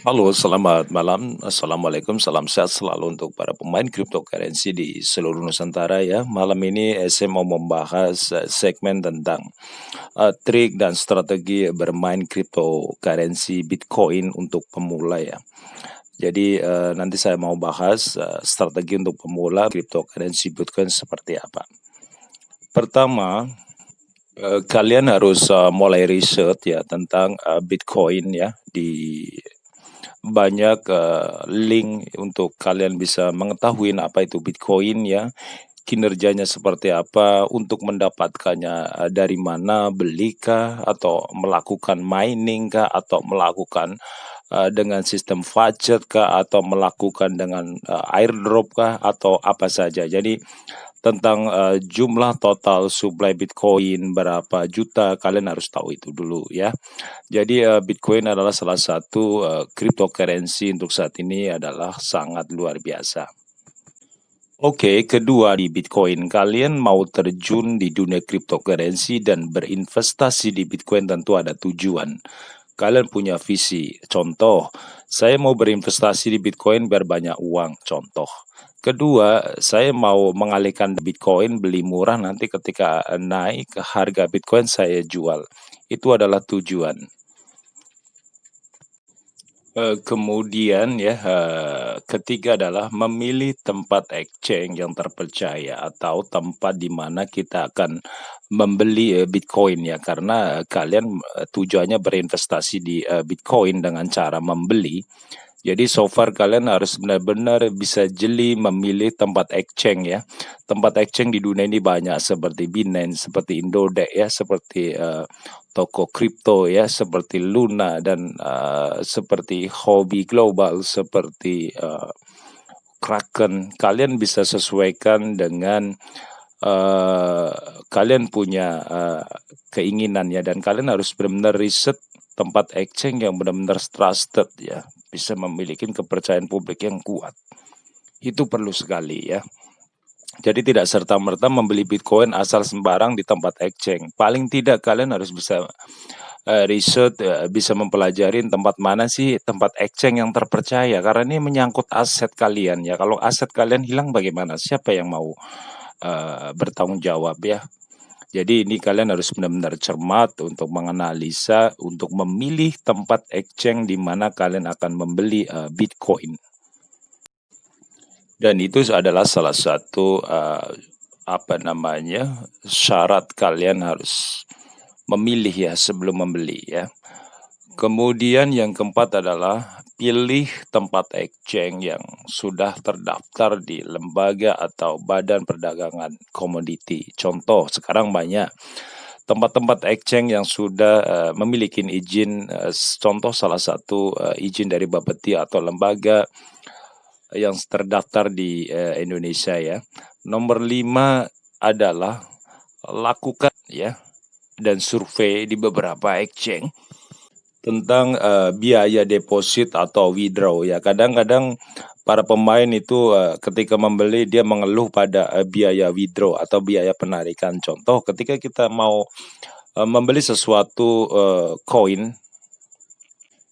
Halo, selamat malam. Assalamualaikum, salam sehat selalu untuk para pemain cryptocurrency di seluruh Nusantara ya. Malam ini saya mau membahas segmen tentang trik dan strategi bermain cryptocurrency Bitcoin untuk pemula ya. Jadi nanti saya mau bahas strategi untuk pemula cryptocurrency Bitcoin seperti apa. Pertama, kalian harus mulai riset ya tentang Bitcoin ya di banyak link untuk kalian bisa mengetahui apa itu Bitcoin ya, kinerjanya seperti apa, untuk mendapatkannya dari mana, belikah atau melakukan mining kah atau melakukan dengan sistem budget kah atau melakukan dengan airdrop kah atau apa saja. Jadi tentang jumlah total supply Bitcoin berapa juta kalian harus tahu itu dulu ya. Jadi Bitcoin adalah salah satu cryptocurrency untuk saat ini adalah sangat luar biasa. Oke, kedua di Bitcoin, kalian mau terjun di dunia cryptocurrency dan berinvestasi di Bitcoin tentu ada tujuan. Kalian punya visi. Contoh, saya mau berinvestasi di Bitcoin biar banyak uang. Contoh. Kedua, saya mau mengalihkan Bitcoin beli murah nanti ketika naik harga Bitcoin saya jual. Itu adalah tujuan. Kemudian ya, ketiga adalah memilih tempat exchange yang terpercaya atau tempat di mana kita akan membeli Bitcoin ya, karena kalian tujuannya berinvestasi di Bitcoin dengan cara membeli. Jadi so far kalian harus benar-benar bisa jeli memilih tempat exchange ya. Tempat exchange di dunia ini banyak seperti Binance, seperti Indodex ya, seperti toko kripto ya, seperti Luna dan seperti Hobby Global, seperti Kraken. Kalian bisa sesuaikan dengan uh, kalian punya keinginan ya, dan kalian harus benar-benar riset tempat exchange yang benar-benar trusted ya, bisa memiliki kepercayaan publik yang kuat. Itu perlu sekali ya. Jadi tidak serta-merta membeli Bitcoin asal sembarang di tempat exchange. Paling tidak kalian harus bisa riset, bisa mempelajari tempat mana sih tempat exchange yang terpercaya, karena ini menyangkut aset kalian ya. Kalau aset kalian hilang bagaimana? Siapa yang mau bertanggung jawab ya? Jadi ini kalian harus benar-benar cermat untuk menganalisa, untuk memilih tempat exchange di mana kalian akan membeli Bitcoin. Dan itu adalah salah satu syarat kalian harus memilih ya sebelum membeli ya. Kemudian yang keempat adalah pilih tempat exchange yang sudah terdaftar di lembaga atau badan perdagangan komoditi. Contoh, sekarang banyak tempat-tempat exchange yang sudah memiliki izin, contoh salah satu izin dari Bapeti atau lembaga yang terdaftar di Indonesia ya. Nomor 5 adalah lakukan ya dan survei di beberapa exchange tentang biaya deposit atau withdraw ya. Kadang-kadang para pemain itu ketika membeli dia mengeluh pada biaya withdraw atau biaya penarikan. Contoh, ketika kita mau membeli sesuatu koin,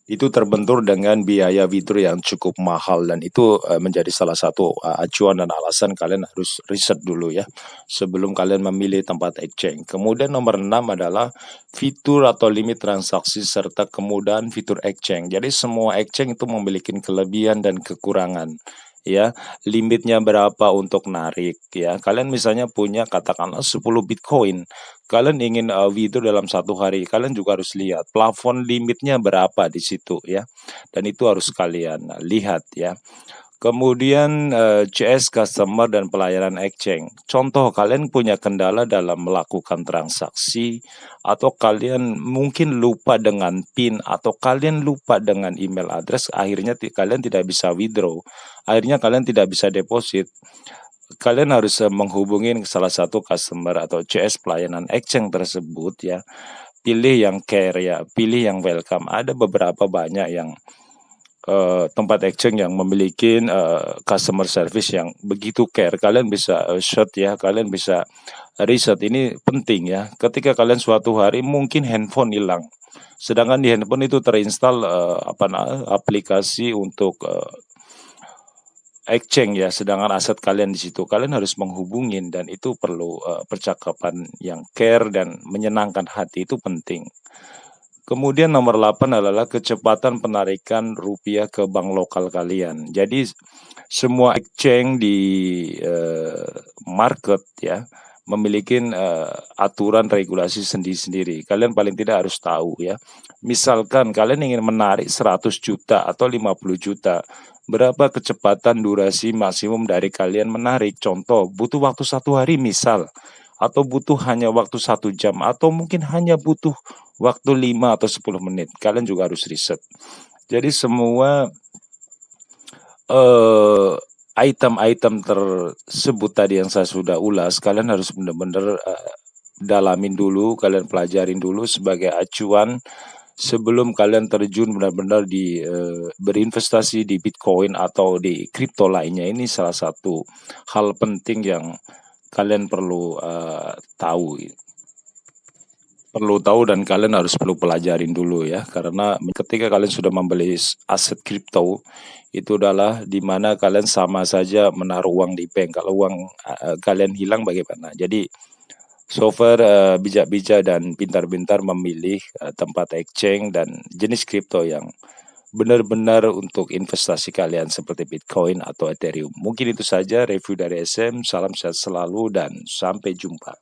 itu terbentur dengan biaya withdraw yang cukup mahal, dan itu menjadi salah satu acuan dan alasan kalian harus riset dulu ya sebelum kalian memilih tempat exchange. Kemudian nomor 6 adalah fitur atau limit transaksi serta kemudahan fitur exchange. Jadi semua exchange itu memiliki kelebihan dan kekurangan ya. Limitnya berapa untuk narik ya. Kalian misalnya punya katakanlah 10 Bitcoin, kalian ingin withdraw dalam satu hari, kalian juga harus lihat plafon limitnya berapa di situ ya, dan itu harus kalian lihat ya. Kemudian CS customer dan pelayanan exchange. Contoh, kalian punya kendala dalam melakukan transaksi, atau kalian mungkin lupa dengan PIN, atau kalian lupa dengan email address, akhirnya kalian tidak bisa withdraw, akhirnya kalian tidak bisa deposit. Kalian harus menghubungi salah satu customer atau CS pelayanan exchange tersebut ya. Pilih yang care ya, pilih yang welcome. Ada beberapa banyak yang tempat exchange yang memiliki customer service yang begitu care. Kalian bisa search ya, kalian bisa riset, ini penting ya. Ketika kalian suatu hari mungkin handphone hilang, sedangkan di handphone itu terinstall aplikasi untuk exchange ya, sedangkan aset kalian di situ, kalian harus menghubungin, dan itu perlu percakapan yang care dan menyenangkan hati, itu penting. Kemudian nomor 8 adalah kecepatan penarikan rupiah ke bank lokal kalian. Jadi semua exchange di market ya memiliki aturan regulasi sendiri-sendiri. Kalian paling tidak harus tahu ya. Misalkan kalian ingin menarik 100 juta atau 50 juta, berapa kecepatan durasi maksimum dari kalian menarik? Contoh, butuh waktu 1 hari misal, atau butuh hanya waktu 1 jam, atau mungkin hanya butuh waktu 5 atau 10 menit. Kalian juga harus riset. Jadi semua item-item tersebut tadi yang saya sudah ulas, kalian harus benar-benar dalamin dulu, kalian pelajarin dulu sebagai acuan sebelum kalian terjun benar-benar di berinvestasi di Bitcoin atau di kripto lainnya. Ini salah satu hal penting yang kalian perlu tahu dan kalian harus perlu pelajarin dulu ya, karena ketika kalian sudah membeli aset kripto, itu adalah dimana kalian sama saja menaruh uang di bank. Kalau uang kalian hilang bagaimana? Jadi so far bijak-bijak dan pintar-pintar memilih tempat exchange dan jenis kripto yang benar-benar untuk investasi kalian seperti Bitcoin atau Ethereum. Mungkin itu saja review dari SM. Salam sehat selalu dan sampai jumpa.